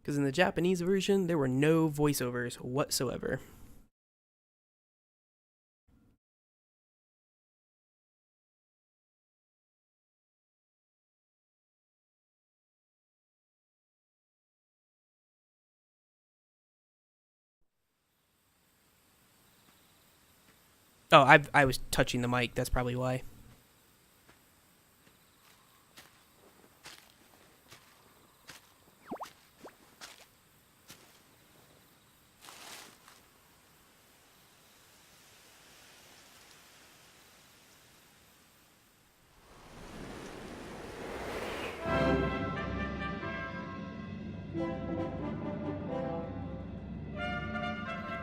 Because in the Japanese version, there were no voiceovers whatsoever. Oh, I was touching the mic. That's probably why.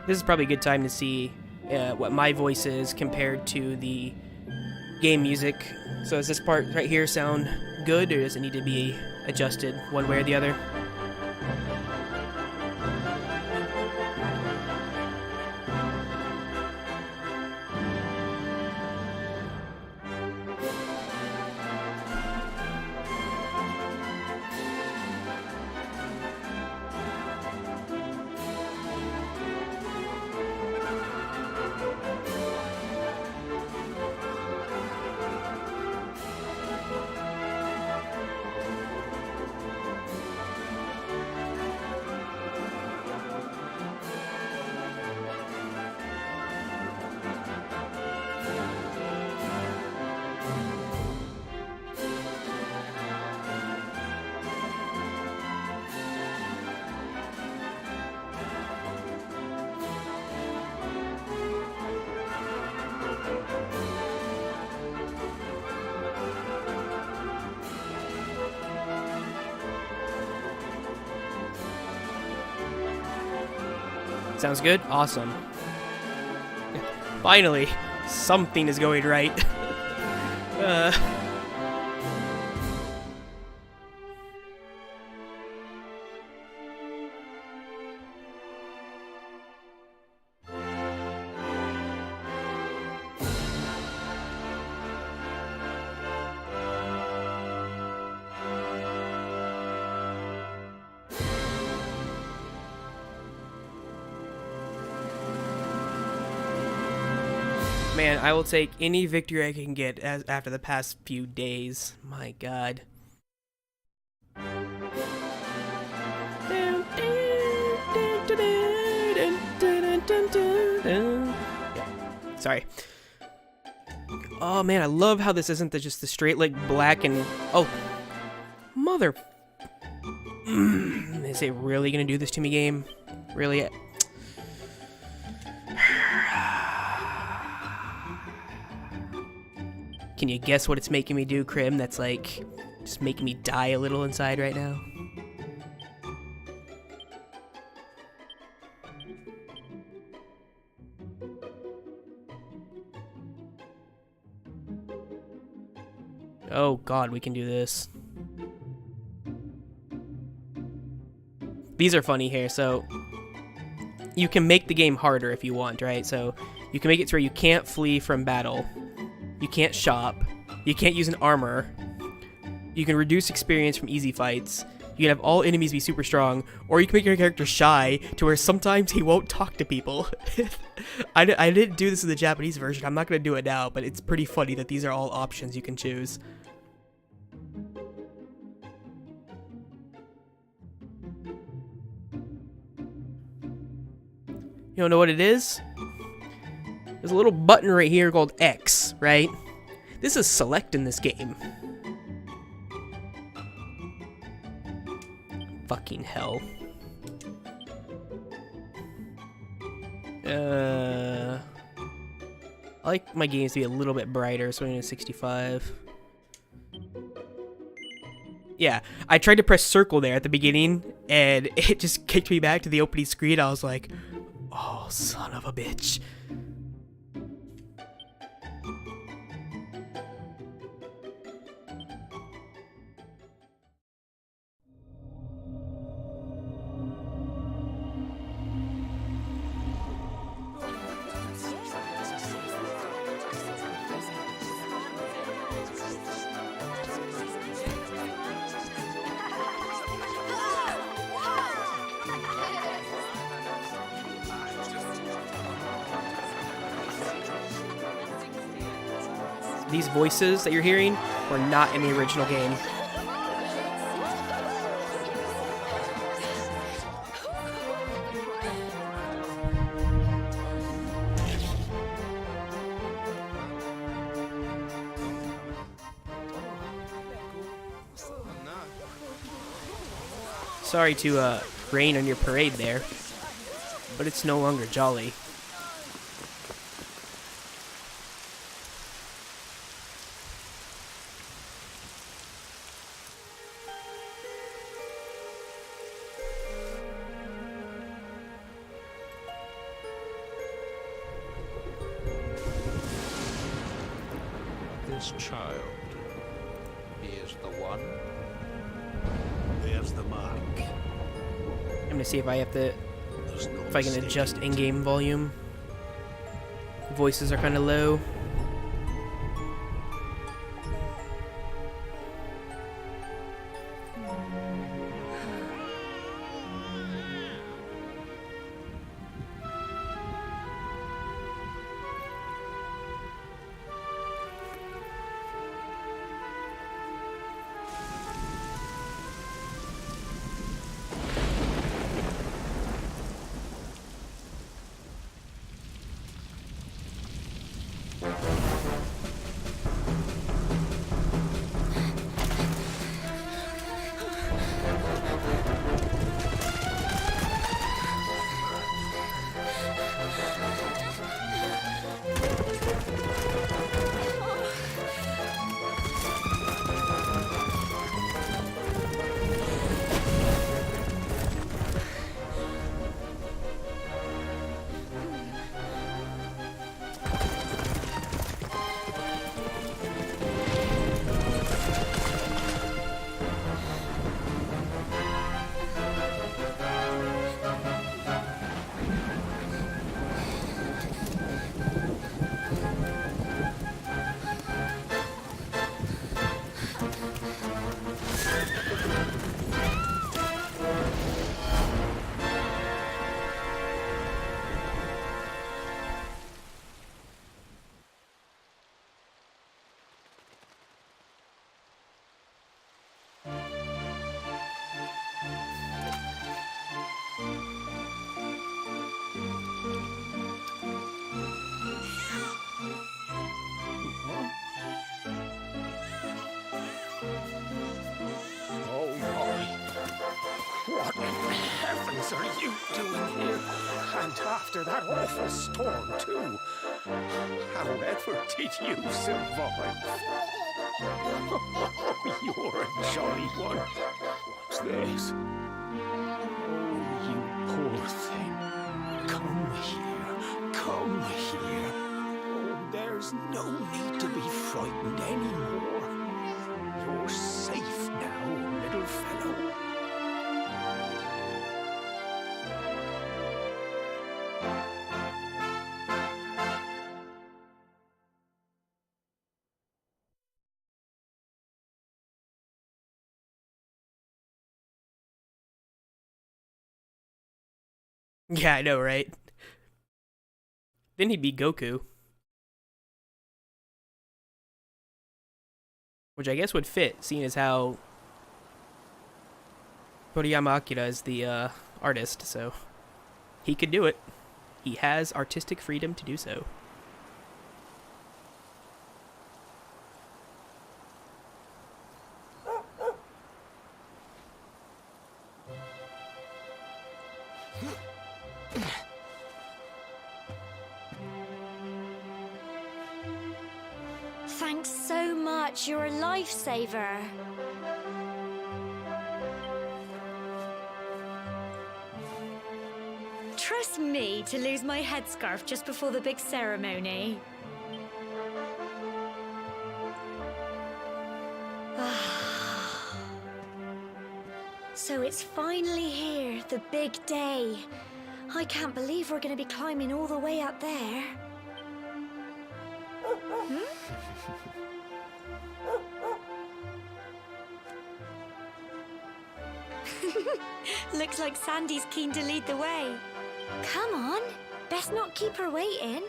This is probably a good time to see what my voice is compared to the game music. So does this part right here sound good, or does it need to be adjusted one way or the other? Sounds good? Awesome. Finally, something is going right. Man, I will take any victory I can get after the past few days. My God. Sorry. Oh man, I love how this isn't just the straight like black and mother. Is it really gonna do this to me, game? Really? Can you guess what it's making me do, Crim? That's like just making me die a little inside right now. Oh God, we can do this. These are funny here, so you can make the game harder if you want, right? So you can make it to where you can't flee from battle. You can't shop. You can't use an armor. You can reduce experience from easy fights. You can have all enemies be super strong, or you can make your character shy to where sometimes he won't talk to people. I didn't do this in the Japanese version. I'm not going to do it now, but it's pretty funny that these are all options you can choose. You don't know what it is? There's a little button right here called X, right? This is select in this game. Fucking hell. I like my games to be a little bit brighter, so I'm going to 65. Yeah, I tried to press circle there at the beginning, and it just kicked me back to the opening screen. I was like, oh, son of a bitch. These voices that you're hearing were not in the original game. Sorry to rain on your parade there, but it's no longer jolly. This child, he is the one. There's the mark. I'm gonna see if I have to, if I can adjust in-game volume. Voices are kind of low. What in heavens are you doing here? And after that awful storm, too. However did you survive? Oh, you're a jolly one. What's this? Oh, you poor thing. Come here. Come here. Oh, there's no need to be frightened anymore. You're safe now, little fellow. Yeah, I know, right? Then he'd be Goku. Which I guess would fit, seeing as how Toriyama Akira is the artist, so he could do it. He has artistic freedom to do so. Thanks so much, you're a lifesaver. Trust me to lose my headscarf just before the big ceremony. So it's finally here, the big day. I can't believe we're going to be climbing all the way up there. Looks like Sandy's keen to lead the way. Come on, best not keep her waiting.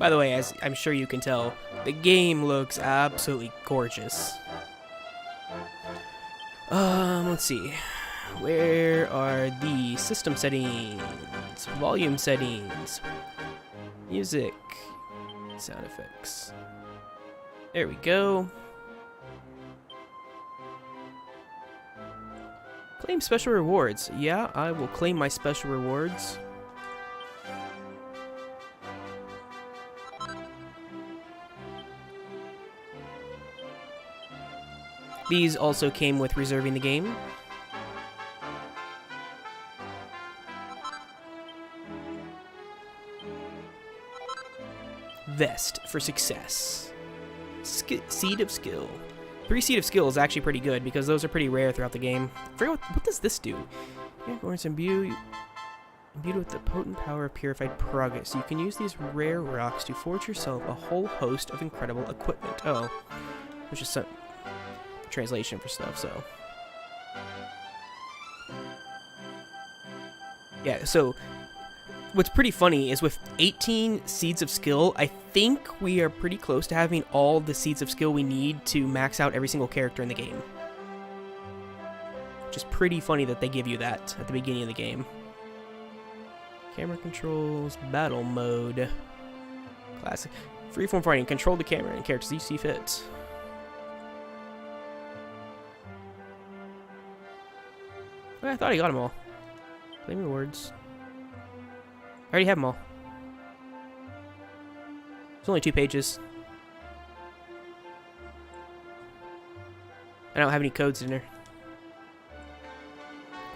By the way, as I'm sure you can tell, the game looks absolutely gorgeous. Let's see. Where are the system settings? Volume settings. Music. Sound effects. There we go. Claim special rewards. Yeah, I will claim my special rewards. These also came with reserving the game. Vest for success. Seed of skill. 3 Seed of skill is actually pretty good because those are pretty rare throughout the game. I forget what does this do? Yeah, Gorns imbued with the potent power of purified progress. You can use these rare rocks to forge yourself a whole host of incredible equipment. Oh, which is some translation for stuff, so. Yeah, so what's pretty funny is with 18 Seeds of Skill, I think we are pretty close to having all the Seeds of Skill we need to max out every single character in the game. Which is pretty funny that they give you that at the beginning of the game. Camera controls, battle mode, classic. Freeform fighting, control the camera and characters you see fit. I thought I got them all. Claim rewards. I already have them all. It's only 2 pages. I don't have any codes in there.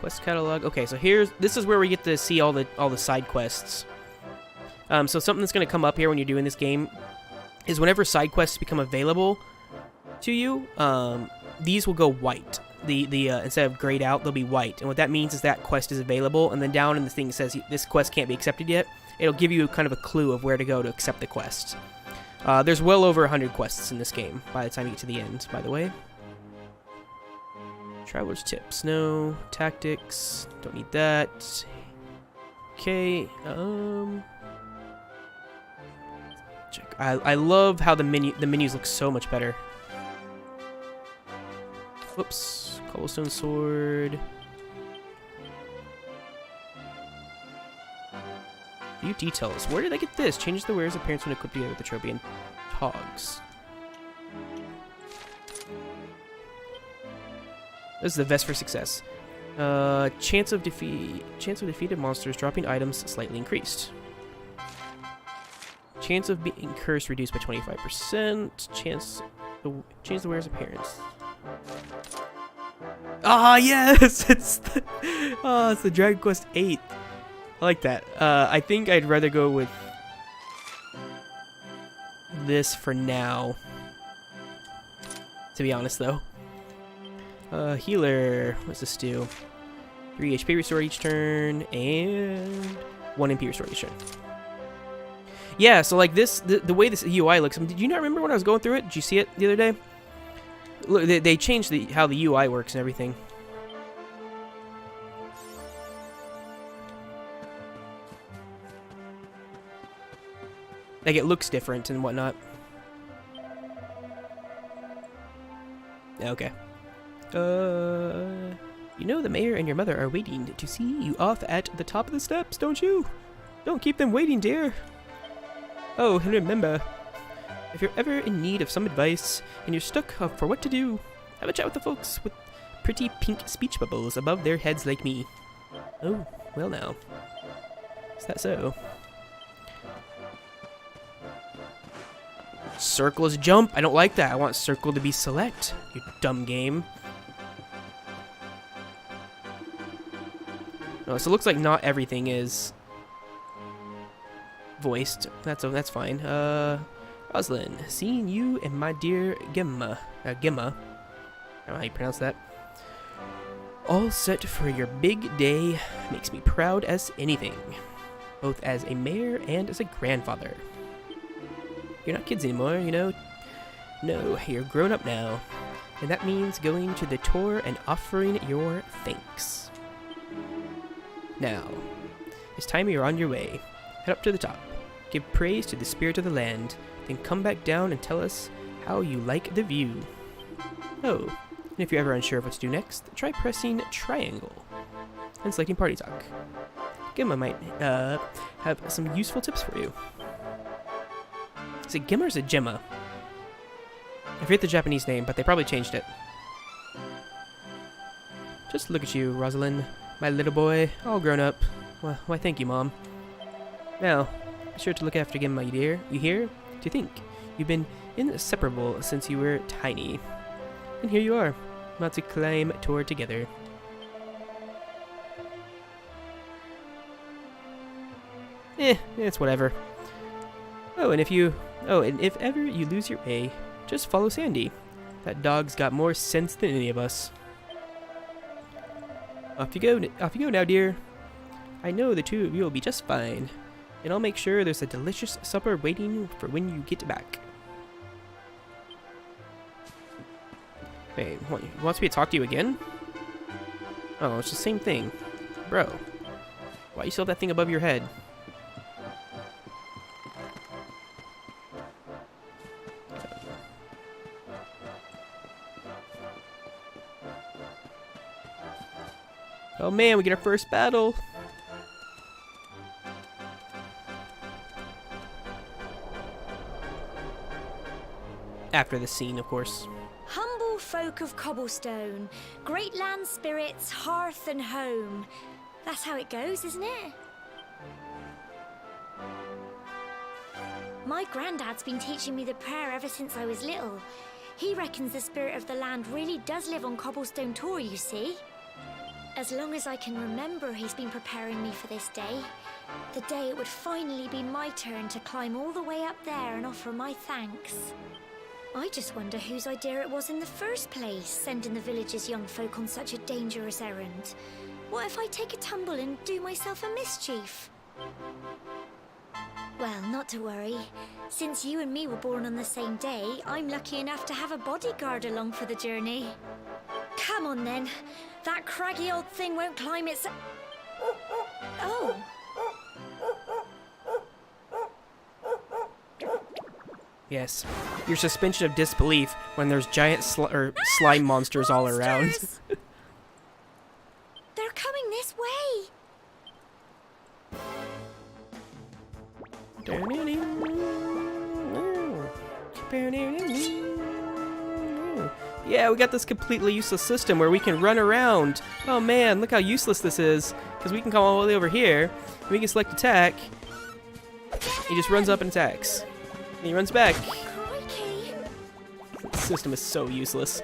Quest catalog. Okay, so this is where we get to see all the side quests. So something that's going to come up here when you're doing this game is whenever side quests become available to you, these will go white. Instead of grayed out, they'll be white, and what that means is that quest is available. And then down in the thing says this quest can't be accepted yet. It'll give you kind of a clue of where to go to accept the quest. There's well over 100 quests in this game by the time you get to the end, by the way. Traveler's tips, no. Tactics, don't need that. Okay, check. I love how the menus look so much better. Whoops, cobblestone sword. View details. Where did I get this? Changes the wearer's appearance when equipped together with the trophy and togs. This is the vest for success. Chance of defeated monsters dropping items slightly increased. Chance of being cursed reduced by 25%. Change the wearer's appearance. Ah, yes! It's the Dragon Quest 8. I like that. I think I'd rather go with this for now. To be honest, though. Healer. What's this do? 3 HP restore each turn, and 1 MP restore each turn. Yeah, so like this, the way this UI looks. Did you not remember when I was going through it? Did you see it the other day? Look, they changed how the UI works and everything. Like, it looks different and whatnot. Okay. You know the mayor and your mother are waiting to see you off at the top of the steps, don't you? Don't keep them waiting, dear. Oh, and remember, if you're ever in need of some advice and you're stuck for what to do, have a chat with the folks with pretty pink speech bubbles above their heads like me. Oh, well now. Is that so? Circle is jump. I don't like that. I want circle to be select, you dumb game. Oh, so it looks like not everything is voiced. That's fine. Roslyn, seeing you and my dear Gemma. I don't know how you pronounce that. All set for your big day makes me proud as anything, both as a mayor and as a grandfather. You're not kids anymore, you know. No, you're grown up now, and that means going to the tour and offering your thanks. Now, it's time you're on your way. Head up to the top. Give praise to the spirit of the land. Then come back down and tell us how you like the view. Oh, and if you're ever unsure of what to do next, try pressing triangle and selecting party talk. Gemma might have some useful tips for you. Is it Gemma or is it Gemma? I forget the Japanese name, but they probably changed it. Just look at you, Rosalind. My little boy, all grown up. Well, why thank you, Mom. Now, be sure to look after Gemma, you dear. You hear? To think. You've been inseparable since you were tiny. And here you are, about to climb toward together. It's whatever. And if ever you lose your way, just follow Sandy. That dog's got more sense than any of us. Off you go now, dear. I know the two of you will be just fine, and I'll make sure there's a delicious supper waiting for when you get back. Wait, what, he wants me to talk to you again? Oh, it's the same thing. Bro, why you still have that thing above your head? Oh man, we get our first battle! After the scene, of course. Humble folk of cobblestone, great land spirits, hearth and home. That's how it goes, isn't it? My granddad's been teaching me the prayer ever since I was little. He reckons the spirit of the land really does live on Cobblestone Tor, you see. As long as I can remember, he's been preparing me for this day. The day it would finally be my turn to climb all the way up there and offer my thanks. I just wonder whose idea it was in the first place, sending the village's young folk on such a dangerous errand. What if I take a tumble and do myself a mischief? Well, not to worry. Since you and me were born on the same day, I'm lucky enough to have a bodyguard along for the journey. Come on then. That craggy old thing won't climb its... Oh. Yes. Your suspension of disbelief when there's giant slime monsters all around. They're coming this way. Yeah, we got this completely useless system where we can run around. Oh man, look how useless this is. Because we can come all the way over here, and we can select attack. He just runs up and attacks. And he runs back. Crikey. This system is so useless.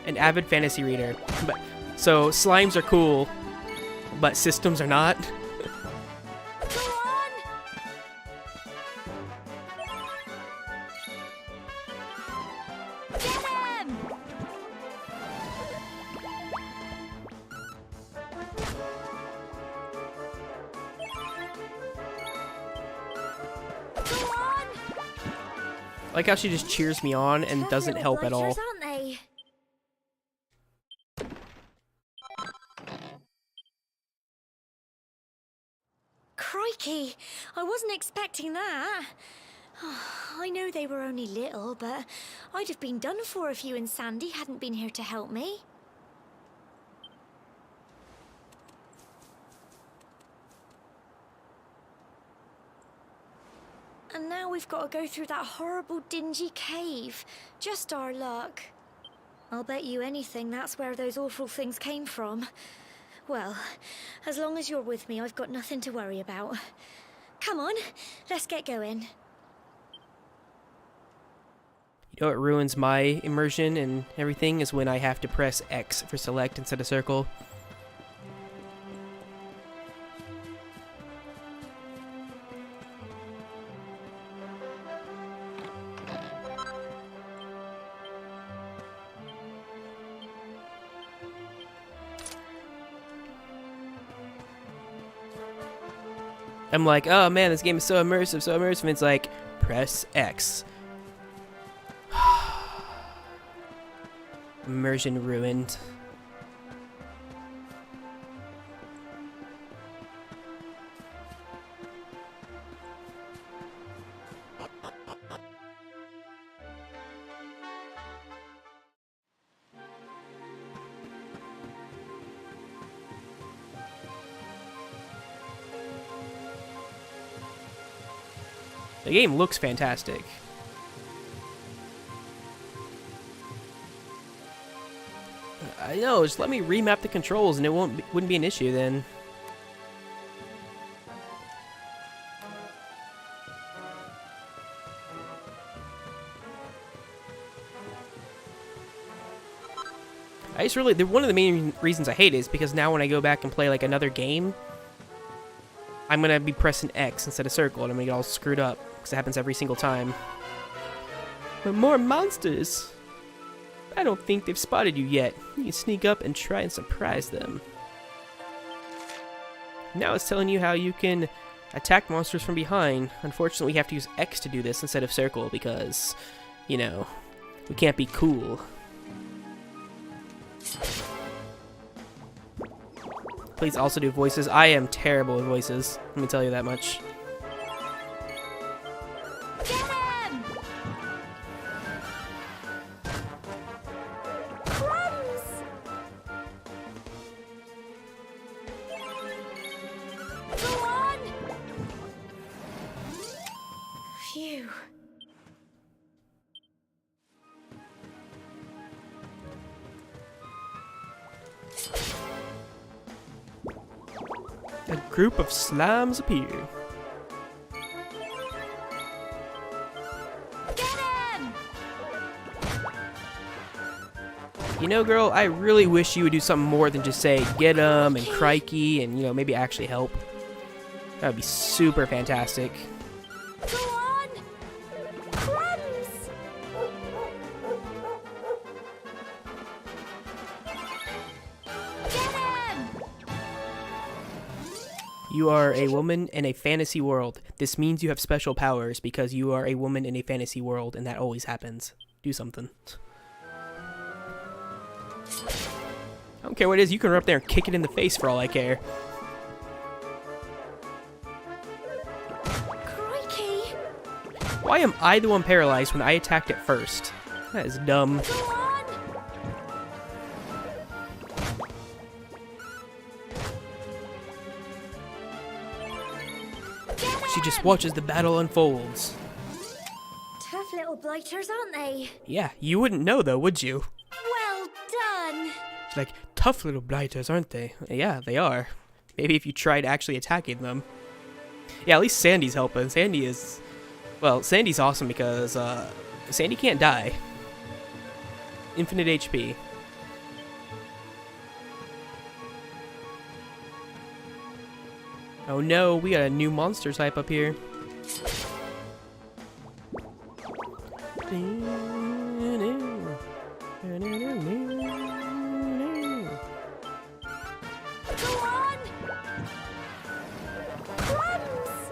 An avid fantasy reader. So slimes are cool, but systems are not. Go on. Get him. Go on. I like how she just cheers me on and doesn't help at all. Aren't they? Crikey, I wasn't expecting that. I know they were only little, but I'd have been done for if you and Sandy hadn't been here to help me. And now we've got to go through that horrible, dingy cave. Just our luck. I'll bet you anything that's where those awful things came from. Well, as long as you're with me, I've got nothing to worry about. Come on, let's get going. You know what ruins my immersion and everything is when I have to press X for select instead of circle. I'm like, oh man, this game is so immersive, so immersive. It's like, press X. Immersion ruined. The game looks fantastic. I know, just let me remap the controls and it wouldn't be an issue then. One of the main reasons I hate it is because now when I go back and play like another game, I'm gonna be pressing X instead of circle and I'm gonna get all screwed up because it happens every single time. But more monsters! I don't think they've spotted you yet. You can sneak up and try and surprise them. Now it's telling you how you can attack monsters from behind. Unfortunately, we have to use X to do this instead of circle because, you know, we can't be cool. Please also do voices. I am terrible with voices. Let me tell you that much. Phew. A group of slams appear. Get him! You know, girl, I really wish you would do something more than just say get 'em and crikey and, you know, maybe actually help. That would be super fantastic. Go on! Crumbs! Get him! You are a woman in a fantasy world. This means you have special powers because you are a woman in a fantasy world, and that always happens. Do something. I don't care what it is, you can run up there and kick it in the face for all I care. Crikey! Why am I the one paralyzed when I attacked it first? That is dumb. Go on! She just watches the battle unfolds. Tough little blighters, aren't they? Yeah, you wouldn't know though, would you? Well done! It's like, tough little blighters, aren't they? Yeah, they are. Maybe if you tried actually attacking them. Yeah, at least Sandy's helping. Sandy is... Well, Sandy's awesome because, Sandy can't die. Infinite HP. Oh no, we got a new monster type up here. Go on! Crumbs!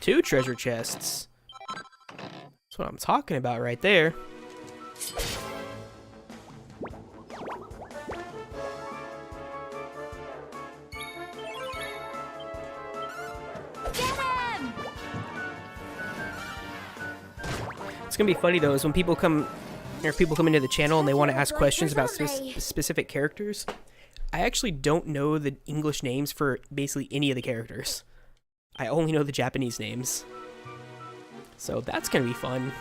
Two treasure chests. That's what I'm talking about right there. Get him! It's gonna be funny though, is when people come into the channel and they want to ask questions about specific characters. I actually don't know the English names for basically any of the characters. I only know the Japanese names. So that's gonna be fun.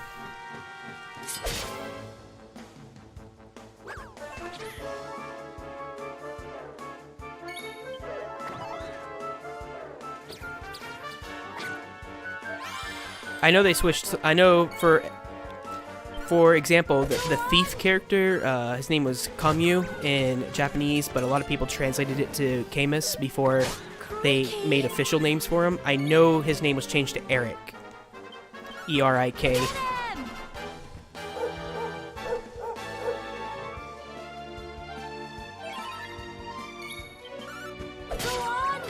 I know they switched. I know for example, the thief character, his name was Kamyu in Japanese, but a lot of people translated it to Camus before they made official names for him. I know his name was changed to Eric. E-R-I-K. Get him! Go on!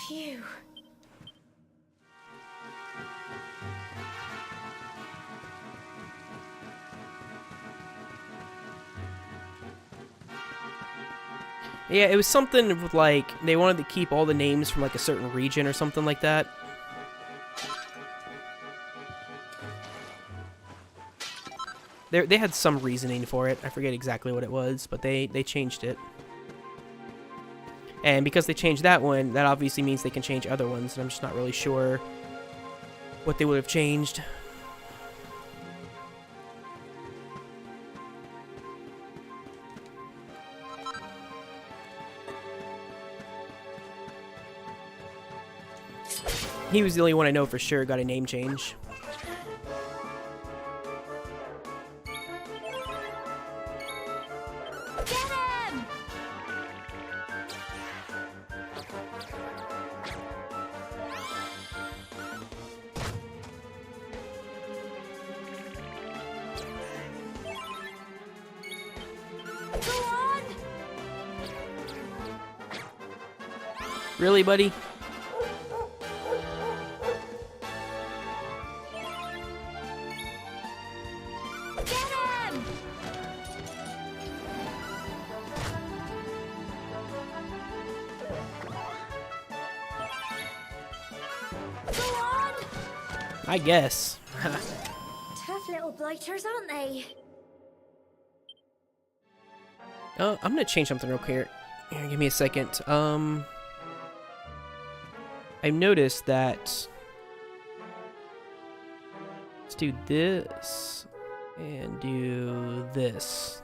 Phew. Yeah, it was something with, like, they wanted to keep all the names from, like, a certain region or something like that. They had some reasoning for it. I forget exactly what it was, but they changed it. And because they changed that one, that obviously means they can change other ones, and I'm just not really sure what they would have changed. He was the only one I know for sure got a name change. Really, buddy? I guess. Tough little blighters, aren't they? I'm gonna change something real quick. Here, give me a second. I've noticed that. Let's do this and do this.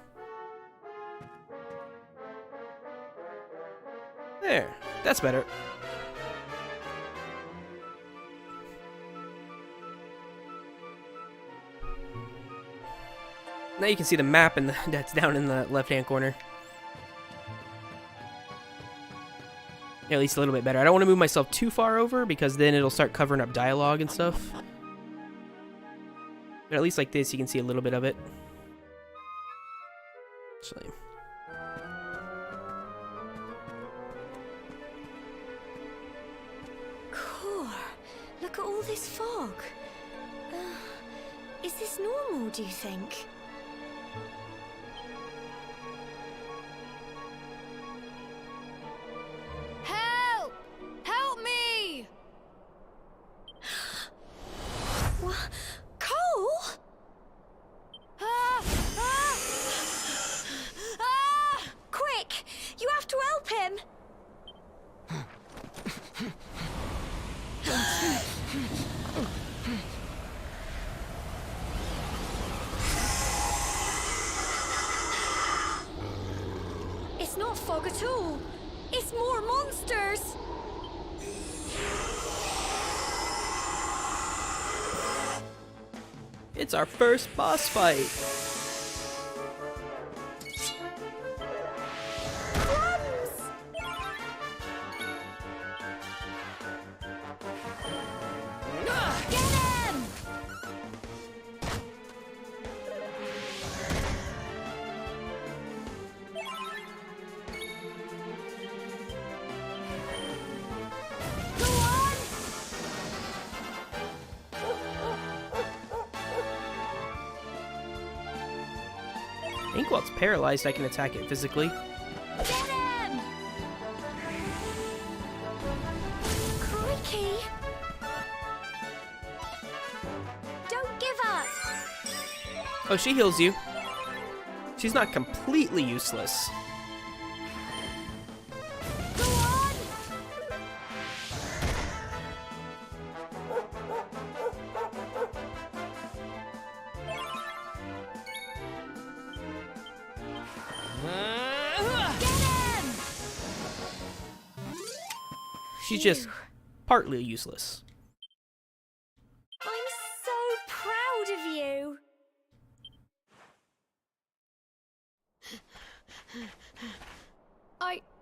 There, that's better. Now you can see the map and that's down in the left-hand corner. At least a little bit better. I don't want to move myself too far over because then it'll start covering up dialogue and stuff. But at least like this, you can see a little bit of it. Actually. Core, look at all this fog. Is this normal, do you think? Help! Help me! What? Cole? Ah! Ah! Ah! Quick! You have to help him! It's not fog at all. It's more monsters. It's our first boss fight. Get him! Go on! I think while it's paralyzed, I can attack it physically. Get him! Crikey! Don't give up! Oh, she heals you. She's not completely useless. Go on! Get him! She's just partly useless. I'm so proud of you.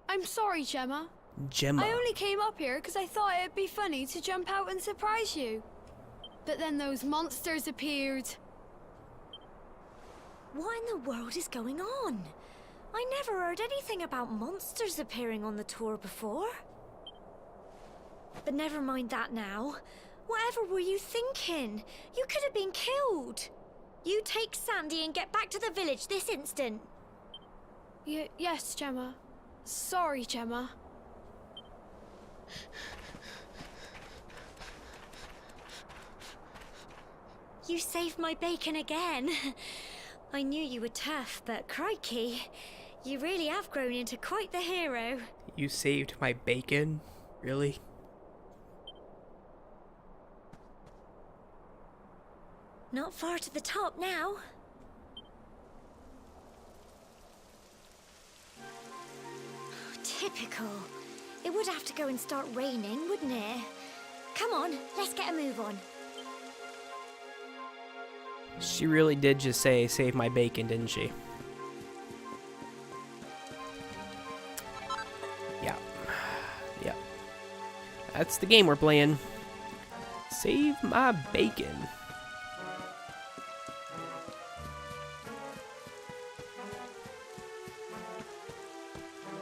I'm sorry, Gemma. Gemma. I only came up here because I thought it'd be funny to jump out and surprise you. But then those monsters appeared. What in the world is going on? I never heard anything about monsters appearing on the tour before. But never mind that now. Whatever were you thinking? You could have been killed. You take Sandy and get back to the village this instant. Yes, Gemma. Sorry, Gemma. You saved my bacon again. I knew you were tough, but crikey, you really have grown into quite the hero. You saved my bacon? Really? Not far to the top now. Typical. It would have to go and start raining, wouldn't it? Come on, let's get a move on. She really did just say, save my bacon, didn't she? Yeah. Yeah. That's the game we're playing. Save my bacon.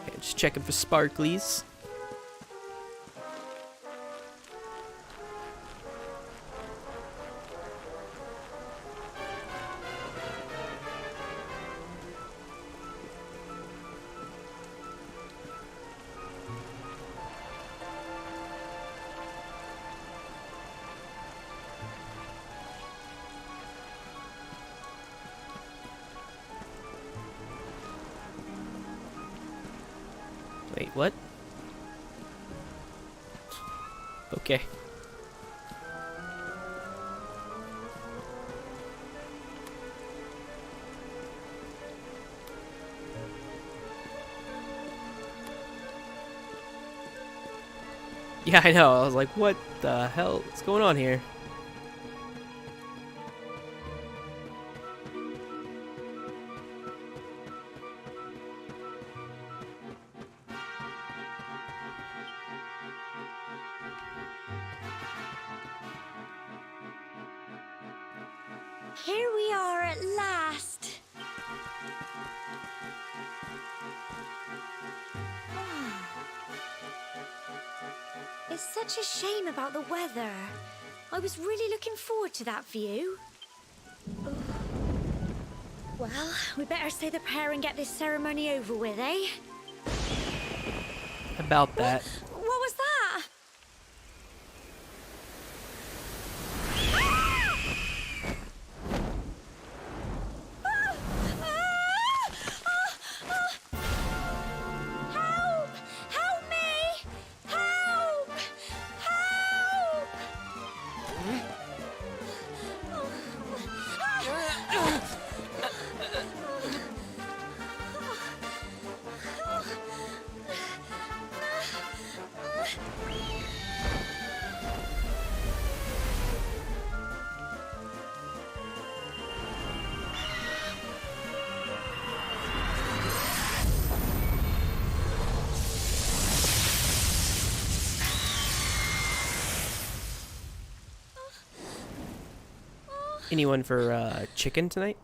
Okay, just checking for sparklies. Wait, what? Okay. Yeah, I know. I was like, what the hell is going on here? Here we are at last. It's such a shame about the weather. I was really looking forward to that view. Well, we better say the prayer and get this ceremony over with, eh? About that. What was that? Help! Help me! Help! Help! Anyone for chicken tonight?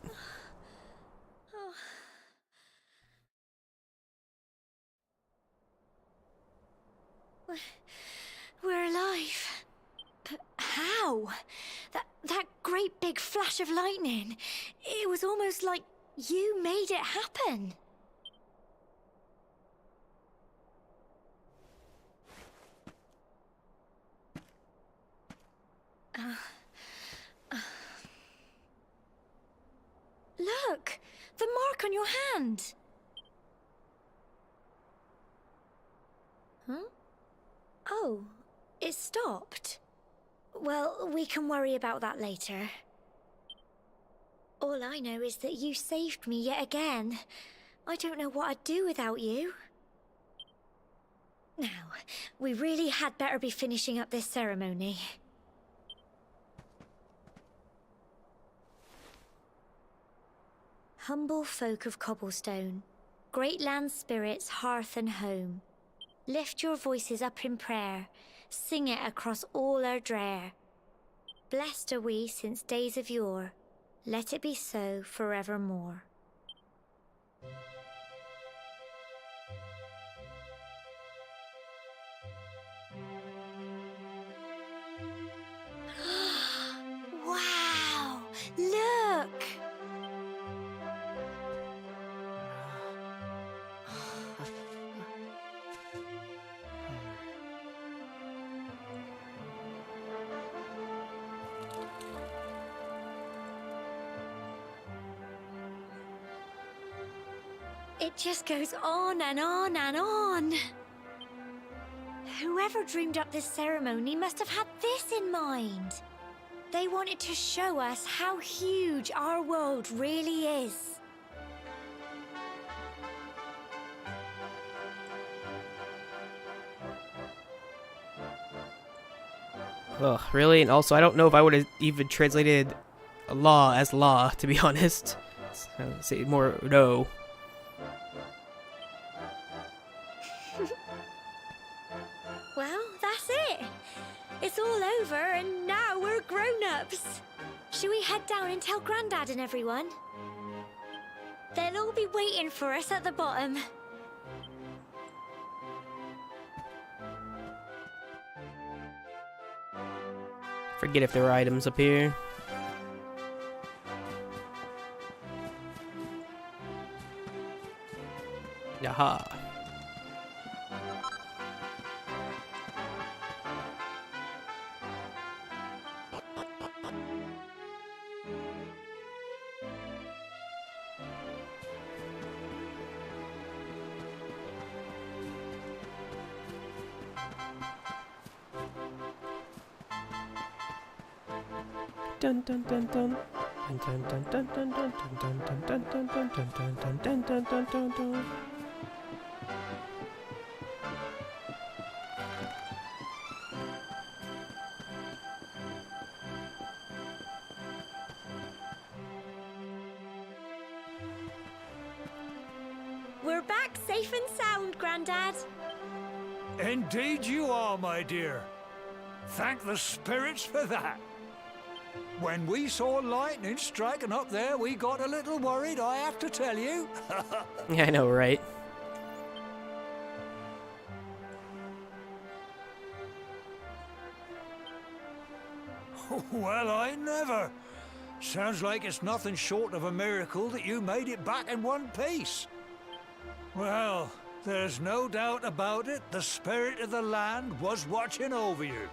We're alive. But how? That great big flash of lightning. It was almost like you made it happen. Look! The mark on your hand! Huh? Oh, it stopped. Well, we can worry about that later. All I know is that you saved me yet again. I don't know what I'd do without you. Now, we really had better be finishing up this ceremony. Humble folk of Cobblestone, great land spirits, hearth and home, lift your voices up in prayer, sing it across all our drear. Blessed are we since days of yore, let it be so forevermore. Wow! Look! It just goes on and on and on. Whoever dreamed up this ceremony must have had this in mind. They wanted to show us how huge our world really is. Ugh, really? And also, I don't know if I would have even translated law as law, to be honest. I would say more no. Well, that's it. It's all over and now we're grown-ups. Should we head down and tell Grandad and everyone? They'll all be waiting for us at the bottom. Forget if there were items up here. Yaha. Dun dun dun dun. Dun dun dun dun dun dun dun dun dun dun dun dun dun dun dun dun dun dun. We're back safe and sound, Grandad. Indeed you are, my dear. Thank the spirits for that. When we saw lightning striking up there, we got a little worried, I have to tell you. Yeah, I know, right? Well, I never. Sounds like it's nothing short of a miracle that you made it back in one piece. Well, there's no doubt about it, the spirit of the land was watching over you.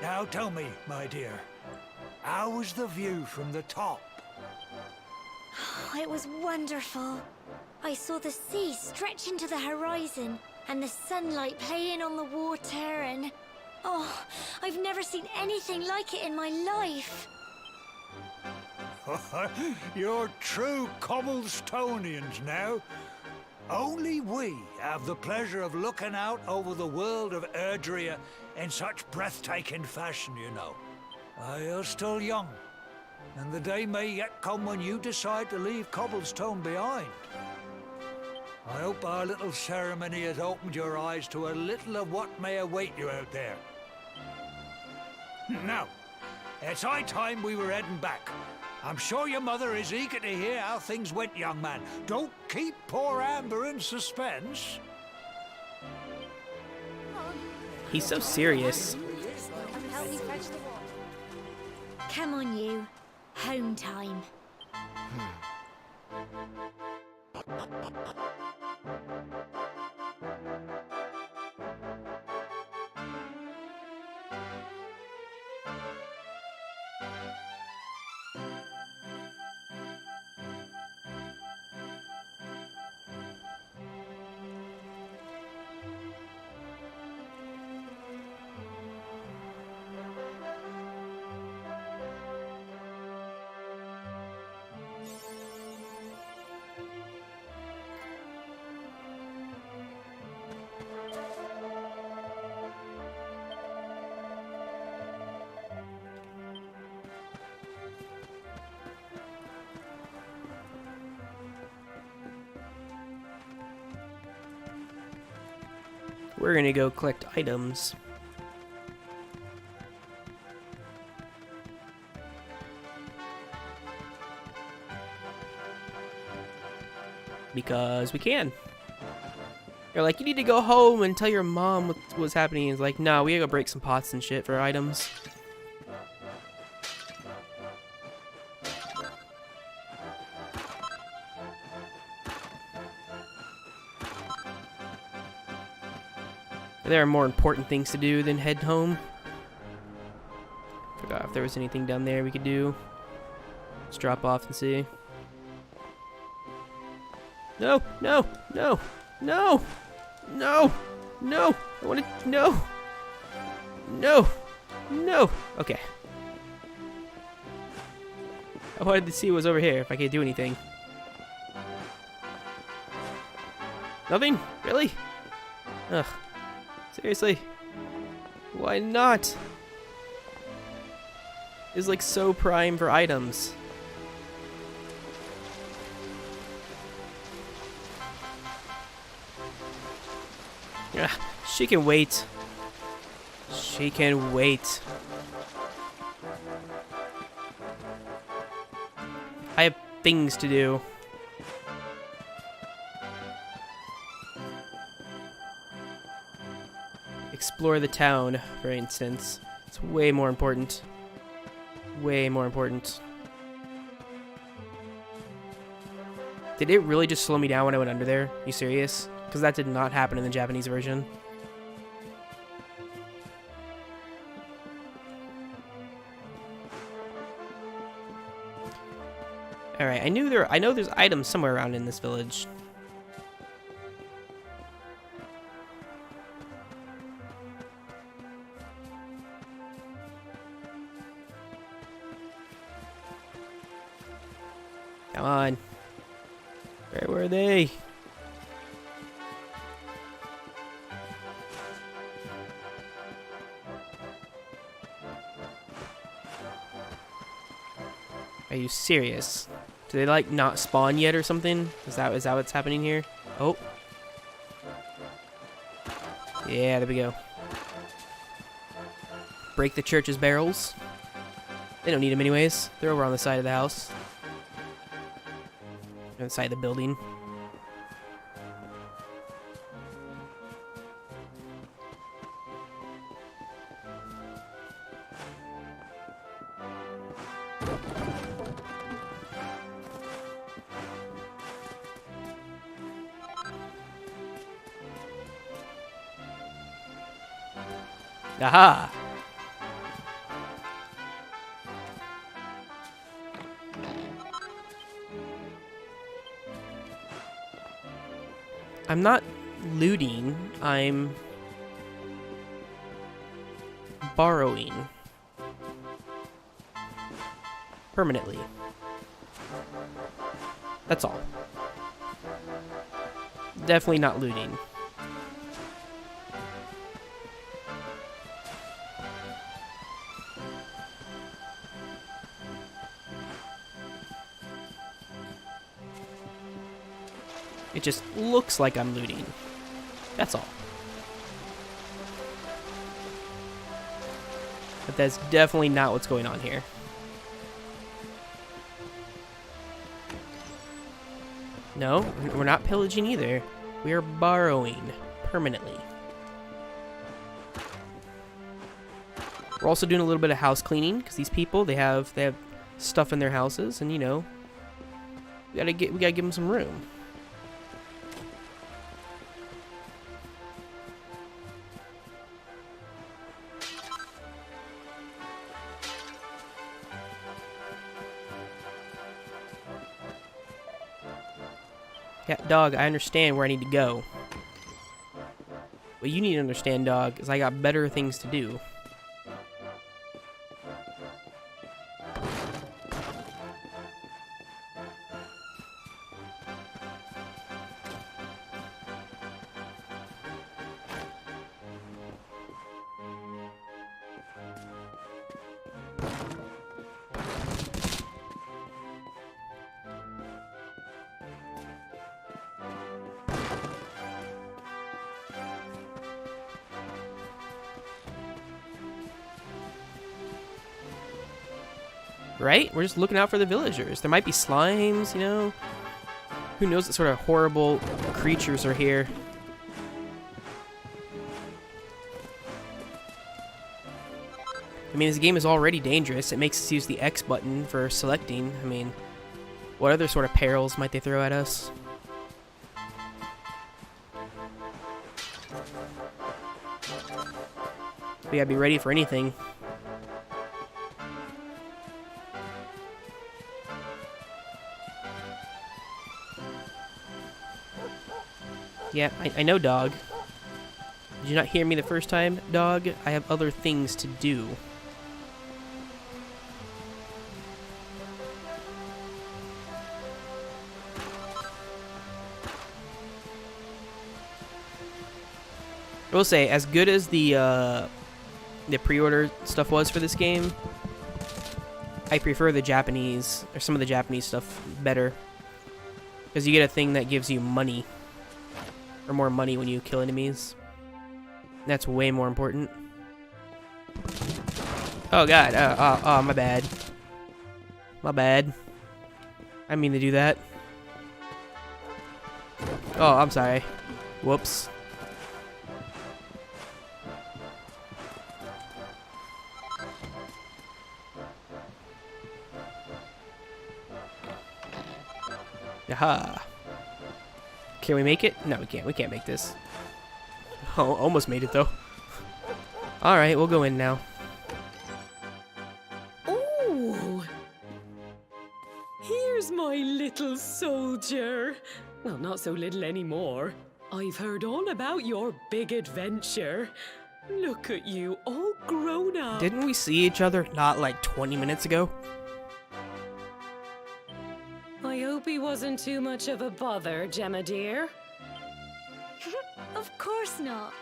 Now tell me, my dear, how was the view from the top? It was wonderful. I saw the sea stretch into the horizon and the sunlight playing on the water and... Oh, I've never seen anything like it in my life. You're true Cobblestonians now. Only we have the pleasure of looking out over the world of Erdrea in such breathtaking fashion, you know. You're still young, and the day may yet come when you decide to leave Cobblestone behind. I hope our little ceremony has opened your eyes to a little of what may await you out there. Now, it's high time we were heading back. I'm sure your mother is eager to hear how things went, young man. Don't keep poor Amber in suspense. He's so serious. Come on, you. Home time. We're gonna go collect items. Because we can. They're like, you need to go home and tell your mom what's happening. It's like, no, we gotta go break some pots and shit for items. There are more important things to do than head home. Forgot if there was anything down there we could do. Let's drop off and see. No, no, no, no, no, no. I want to, no. No, no. Okay. I wanted to see what was over here, if I can't do anything. Nothing? Really? Ugh. Seriously? Why not? It's like so prime for items. Yeah, she can wait. She can wait. I have things to do. Explore the town, for instance. It's way more important. Way more important. Did it really just slow me down when I went under there? You serious? Because that did not happen in the Japanese version. Alright, I know there's items somewhere around in this village. Come on. Where were they? Are you serious? Do they like not spawn yet or something? Is that what's happening here? Oh. Yeah, there we go. Break the church's barrels. They don't need them anyways. They're over on the side of the house. Inside the building. Aha! I'm not looting, I'm borrowing. Permanently. That's all. Definitely not looting. It just looks like I'm looting. That's all. But that's definitely not what's going on here. No, we're not pillaging either. We are borrowing permanently. We're also doing a little bit of house cleaning because these people they have stuff in their houses, and you know, we gotta give them some room. Yeah, dog, I understand where I need to go. What you need to understand, dog, is I got better things to do. Right? We're just looking out for the villagers. There might be slimes, you know? Who knows what sort of horrible creatures are here. I mean, this game is already dangerous. It makes us use the X button for selecting. I mean, what other sort of perils might they throw at us? We gotta be ready for anything. Yeah, I know, dog. Did you not hear me the first time, dog? I have other things to do. I will say, as good as the pre-order stuff was for this game, I prefer the Japanese, or some of the Japanese stuff better. Because you get a thing that gives you money. Or more money when you kill enemies. That's way more important. Oh god, oh, my bad. My bad. I didn't mean to do that. Oh, I'm sorry. Whoops. Aha. Can we make it? No, we can't. We can't make this. Oh, almost made it, though. Alright, we'll go in now. Oh! Here's my little soldier. Well, not so little anymore. I've heard all about your big adventure. Look at you, all grown up. Didn't we see each other not like 20 minutes ago? I hope he wasn't too much of a bother, Gemma dear. Of course not.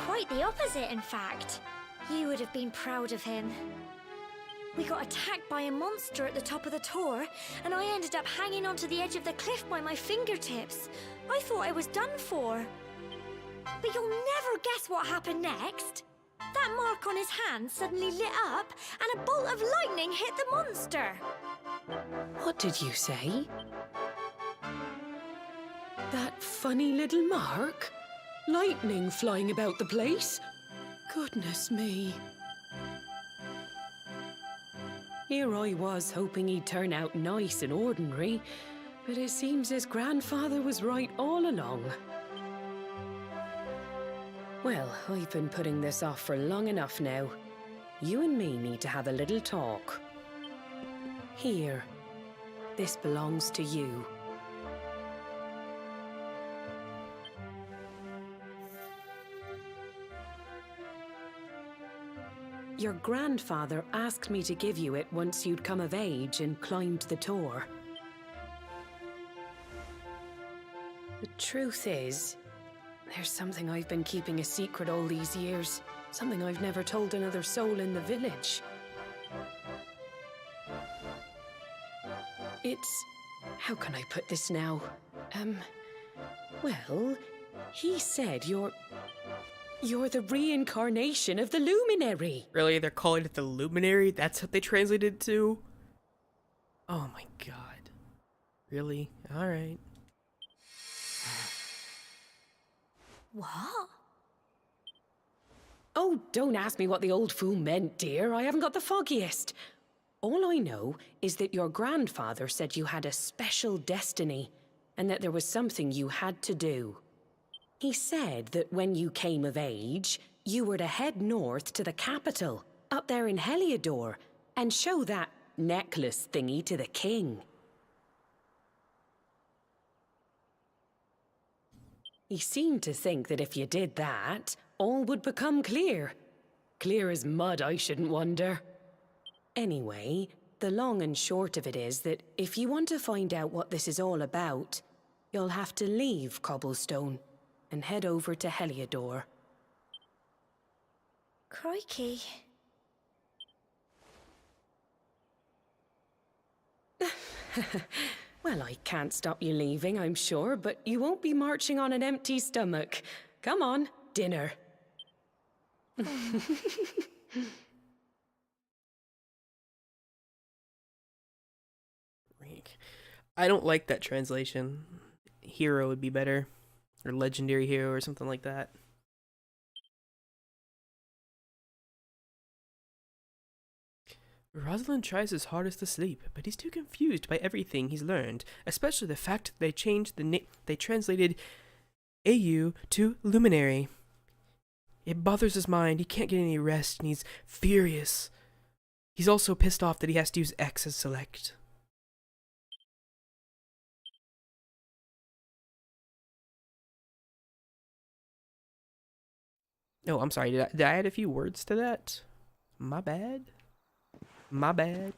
Quite the opposite, in fact. You would have been proud of him. We got attacked by a monster at the top of the tour, and I ended up hanging onto the edge of the cliff by my fingertips. I thought I was done for. But you'll never guess what happened next. That mark on his hand suddenly lit up, and a bolt of lightning hit the monster. What did you say? That funny little mark? Lightning flying about the place? Goodness me. Here I was hoping he'd turn out nice and ordinary, but it seems his grandfather was right all along. Well, I've been putting this off for long enough now. You and me need to have a little talk. Here. This belongs to you. Your grandfather asked me to give you it once you'd come of age and climbed the tour. The truth is, there's something I've been keeping a secret all these years. Something I've never told another soul in the village. It's... how can I put this now? Well, he said you're the reincarnation of the Luminary. Really? They're calling it the Luminary? That's what they translated it to? Oh my god. Really? Alright. What? Oh, don't ask me what the old fool meant, dear. I haven't got the foggiest. All I know is that your grandfather said you had a special destiny, and that there was something you had to do. He said that when you came of age, you were to head north to the capital, up there in Heliodor, and show that necklace thingy to the king. He seemed to think that if you did that, all would become clear. Clear as mud, I shouldn't wonder. Anyway, the long and short of it is that if you want to find out what this is all about, you'll have to leave Cobblestone and head over to Heliodor. Crikey. Well, I can't stop you leaving, I'm sure, but you won't be marching on an empty stomach. Come on, dinner. I don't like that translation. Hero would be better. Or legendary hero or something like that. Rosalind tries his hardest to sleep, but he's too confused by everything he's learned, especially the fact that they changed the name. They translated AU to Luminary. It bothers his mind. He can't get any rest, and he's furious. He's also pissed off that he has to use X as select. Oh, I'm sorry. Did I add a few words to that? My bad. My bad.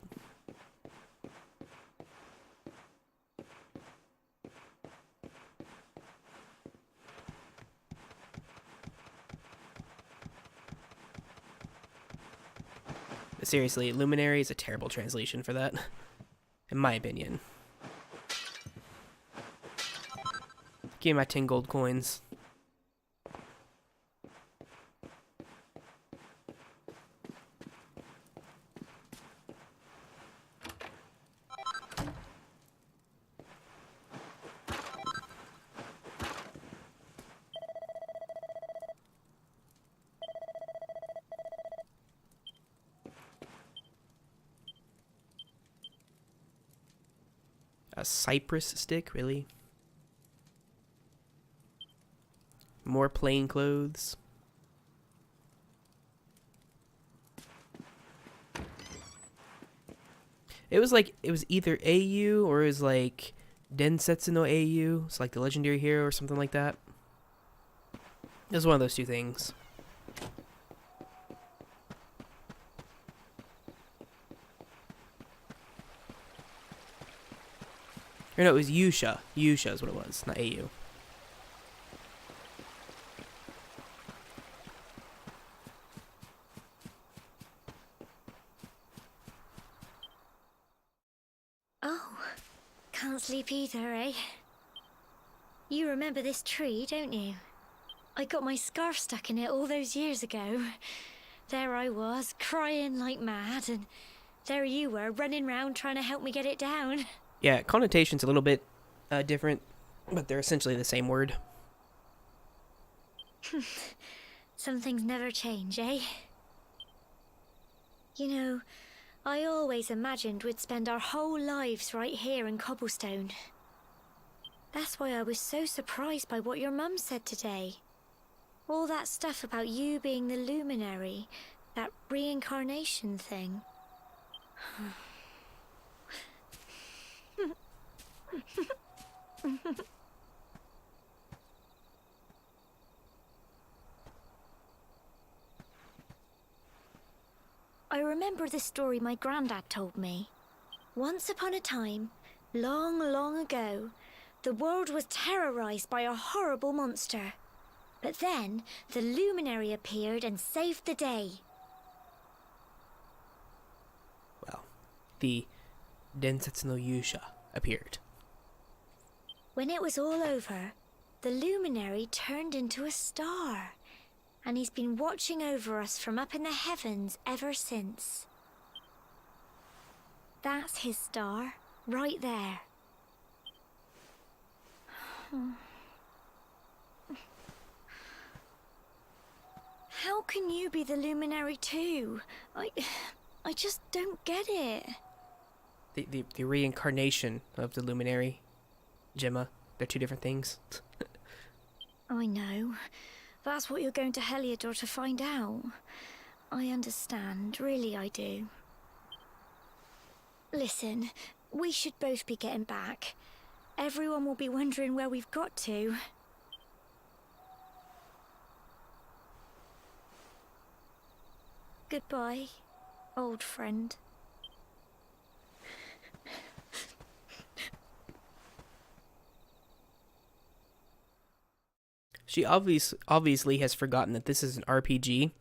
But seriously, Luminary is a terrible translation for that, in my opinion. Give me my 10 gold coins. A cypress stick, really? More plain clothes. It was either AU or it was like Densetsu no AU. It's like the legendary hero or something like that. It was one of those two things. Or no, it was Yusha. Yusha is what it was, not AU. Oh, can't sleep either, eh? You remember this tree, don't you? I got my scarf stuck in it all those years ago. There I was, crying like mad, and there you were, running round trying to help me get it down. Yeah, connotation's a little bit different, but they're essentially the same word. Some things never change, eh? You know, I always imagined we'd spend our whole lives right here in Cobblestone. That's why I was so surprised by what your mum said today. All that stuff about you being the luminary, that reincarnation thing. I remember the story my granddad told me. Once upon a time, long, long ago, the world was terrorized by a horrible monster. But then, the luminary appeared and saved the day. Well, the Densetsu no Yusha appeared. When it was all over, the luminary turned into a star. And he's been watching over us from up in the heavens ever since. That's his star, right there. How can you be the luminary too? I just don't get it. The reincarnation of the luminary, Gemma. They're two different things. I know. That's what you're going to Heliodor to find out. I understand, really I do. Listen, we should both be getting back. Everyone will be wondering where we've got to. Goodbye, old friend. She obviously has forgotten that this is an RPG,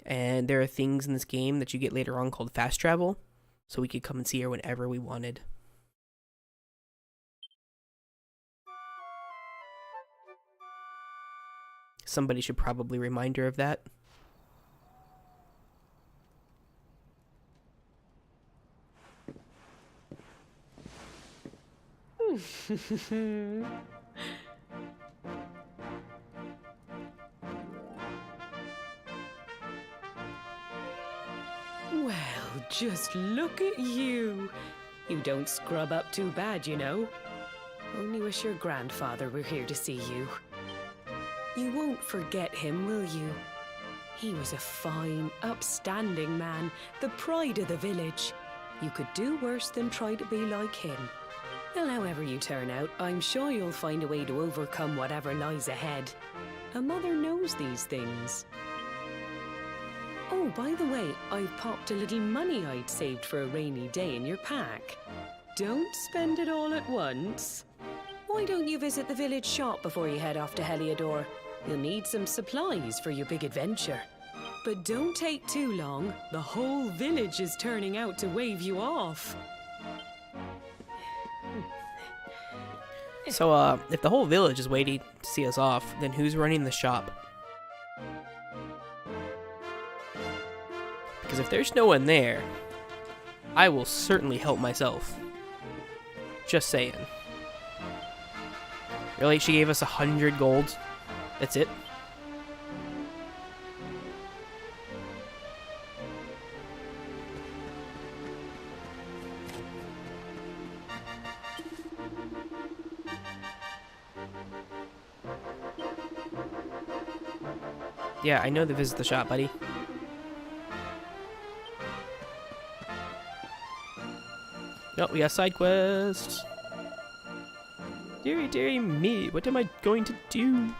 and there are things in this game that you get later on called fast travel, so we could come and see her whenever we wanted. Somebody should probably remind her of that. Well, just look at you. You don't scrub up too bad, you know. Only wish your grandfather were here to see you. You won't forget him, will you? He was a fine, upstanding man, the pride of the village. You could do worse than try to be like him. Well, however you turn out, I'm sure you'll find a way to overcome whatever lies ahead. A mother knows these things. Oh, by the way, I've popped a little money I'd saved for a rainy day in your pack. Don't spend it all at once. Why don't you visit the village shop before you head off to Heliodor? You'll need some supplies for your big adventure. But don't take too long. The whole village is turning out to wave you off. So, if the whole village is waiting to see us off, then who's running the shop? Because if there's no one there, I will certainly help myself. Just saying. Really? She gave us 100 gold? That's it? Yeah, I know to visit the shop, buddy. Oh, we got side quests. Dearie, dearie me, what am I going to do?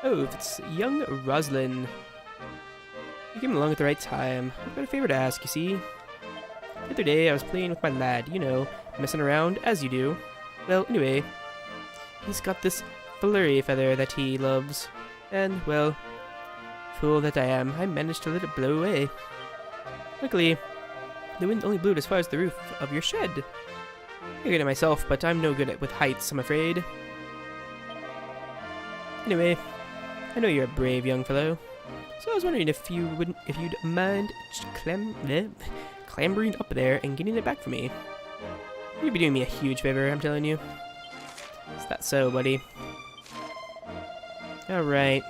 Oh, it's young Roslyn. You came along at the right time. I've got a favor to ask, you see. The other day, I was playing with my lad, you know, messing around, as you do. Well, anyway, he's got this flurry feather that he loves. And, well, fool that I am, I managed to let it blow away. Luckily, the wind only blew it as far as the roof of your shed. I get it myself, but I'm no good with heights, I'm afraid. Anyway, I know you're a brave young fellow, so I was wondering if you'd mind clambering up there and getting it back for me. You'd be doing me a huge favor, I'm telling you. Is that so, buddy? Alright.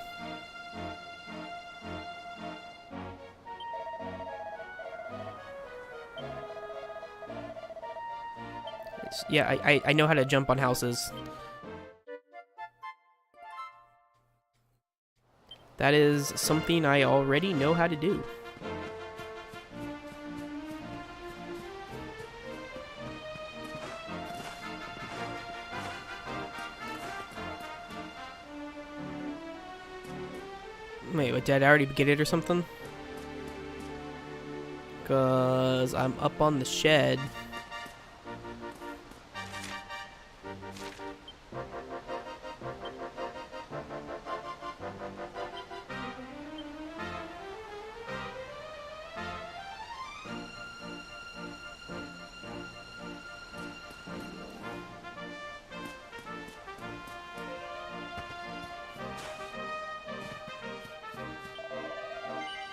Yeah, I know how to jump on houses. That is something I already know how to do. Wait, what, did I already get it or something? 'Cause I'm up on the shed.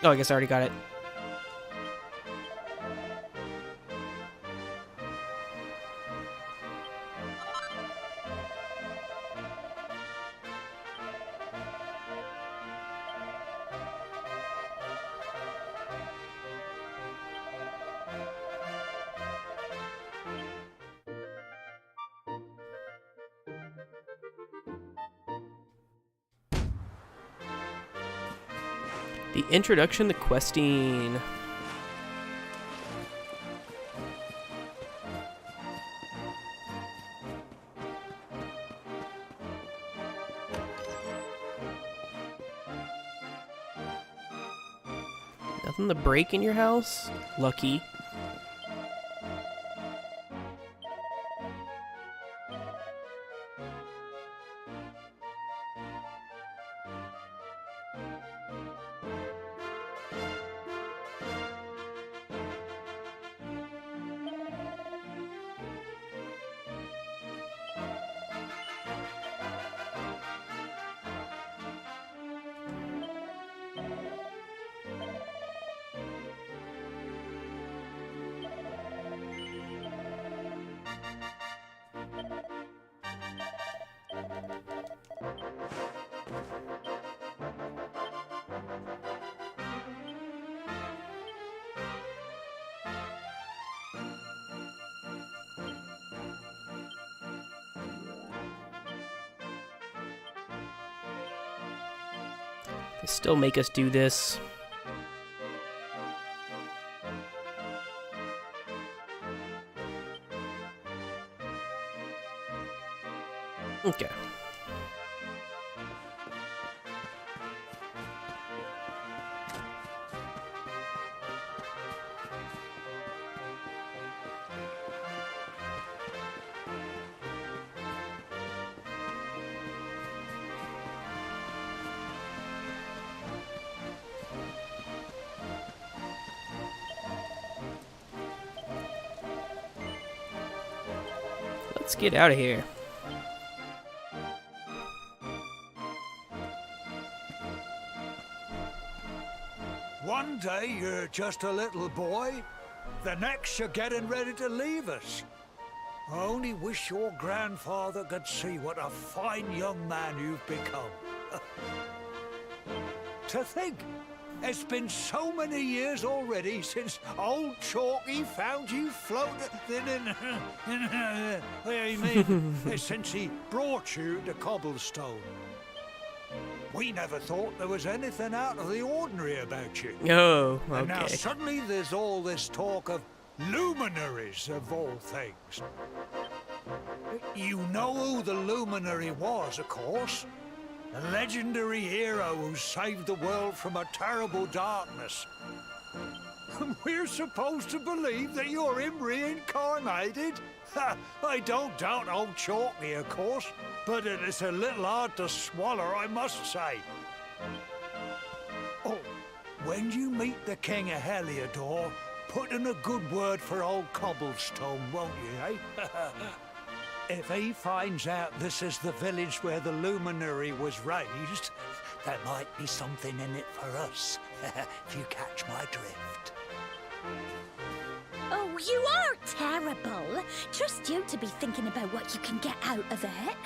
Oh, I guess I already got it. The introduction to questing. Nothing to break in your house? Lucky. They still make us do this. Okay. Let's get out of here. One day you're just a little boy, the next you're getting ready to leave us. I only wish your grandfather could see what a fine young man you've become. To think, it's been so many years already since old Chalky found you floating since he brought you to Cobblestone. We never thought there was anything out of the ordinary about you. Oh, And now okay. suddenly there's all this talk of luminaries of all things. You know who the luminary was, of course. A legendary hero who saved the world from a terrible darkness. And we're supposed to believe that you're him reincarnated? Ha, I don't doubt old Chalky, of course, but it is a little hard to swallow, I must say. Oh, when you meet the King of Heliodor, put in a good word for old Cobblestone, won't you, eh? If he finds out this is the village where the luminary was raised, there might be something in it for us, if you catch my drift. Oh, you are terrible. Trust you to be thinking about what you can get out of it.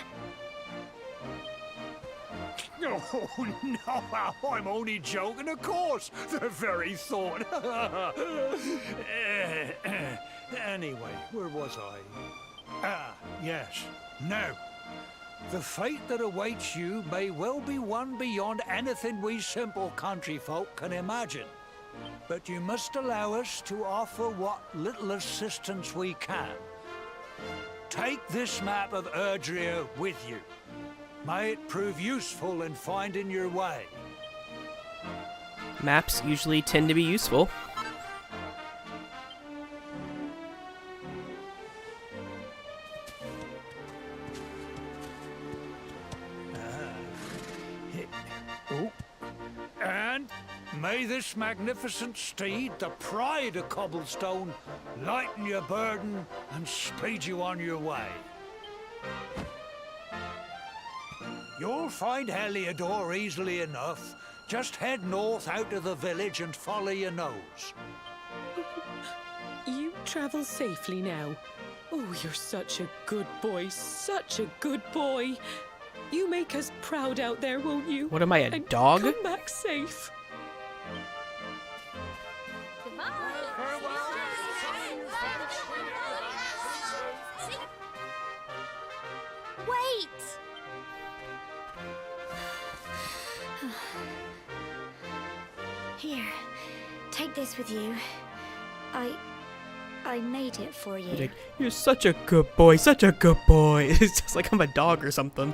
Oh, no, I'm only joking, of course. The very thought. Anyway, where was I? Ah, yes. Now, the fate that awaits you may well be one beyond anything we simple country folk can imagine. But you must allow us to offer what little assistance we can. Take this map of Erdrea with you. May it prove useful in finding your way. Maps usually tend to be useful. And may this magnificent steed, the pride of Cobblestone, lighten your burden and speed you on your way. You'll find Heliodor easily enough. Just head north out of the village and follow your nose. You travel safely now. Oh, you're such a good boy, such a good boy. You make us proud out there, won't you? What am I, a And dog? Come back safe. Wait! Here, take this with you. I made it for you. He's like, you're such a good boy, such a good boy. It's just like I'm a dog or something.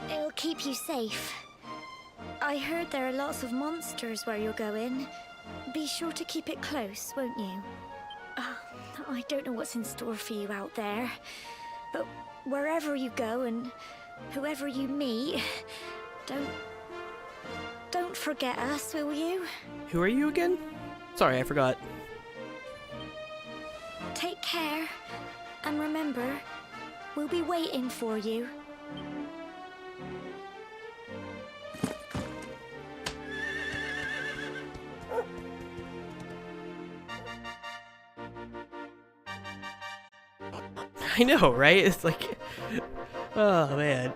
It'll keep you safe. I heard there are lots of monsters where you're going. Be sure to keep it close, won't you? I don't know what's in store for you out there, but wherever you go and whoever you meet, don't forget us, will you? Who are you again? Sorry, I forgot. Take care, and remember, we'll be waiting for you. I know, right? It's like, oh man.